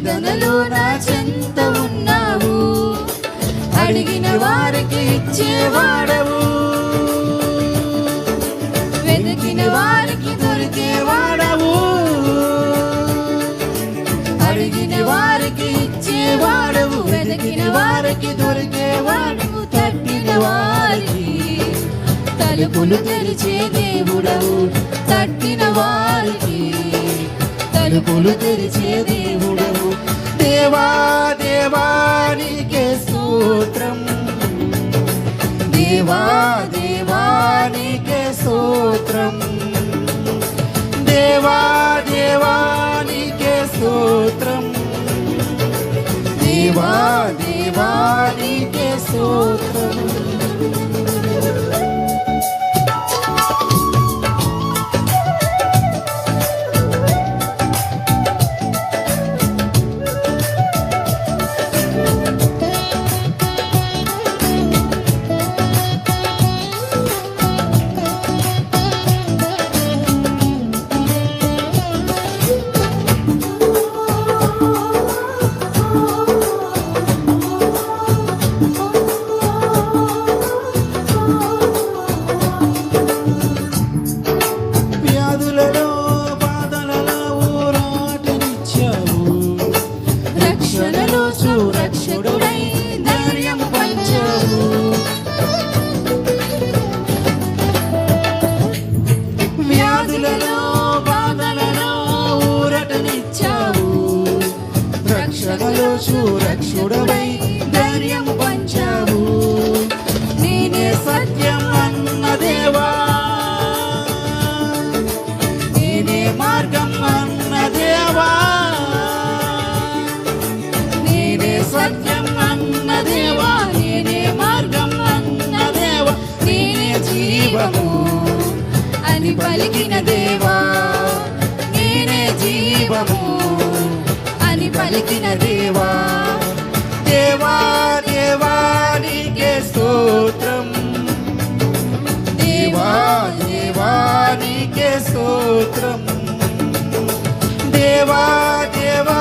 వేదనలో నా చెంత ఉన్నావు, అడిగిన వారికి ఇచ్చేవాడవు, వెతికిన వారికి దొరికేవాడవు, అడిగిన వారికి ఇచ్చేవాడవు, వెతికిన వారికి దొరికేవాడవు, తట్టిన వారికి తలుపులు తెరిచే దేవుడవు, తట్టిన వారికి తలుపులు తెరిచే దేవుడవు. దేవా దేవా నీకే స్తోత్రం, దేవా దేవా నీకే స్తోత్రం, దేవా దేవా నీకే స్తోత్రం, దేవా దేవా నీకే స్తోత్రం. రక్షకుడై ధైర్యం పంచావు, వ్యాధులలో బాధలలో ఊరటనిచ్చావు, రక్షణలో రక్షకుడై ధైర్యం పంచావు. నేనే సత్యం అన్న దేవా, నేనే మార్గం అన్న దేవా, సత్యం అన్న దేవా, నేనే మార్గం అన్న దేవా, నేనే జీవము అని పలికిన దేవా, నేనే జీవము అని పలికిన దేవా. దేవా దేవా నీకే స్తోత్రం, దేవా దేవా నీకే స్తోత్రం, దేవా దేవా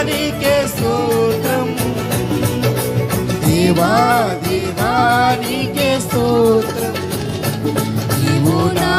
నీకే స్తోత్రం, దేవా దేవా నీకే స్తోత్రం. నీవు నా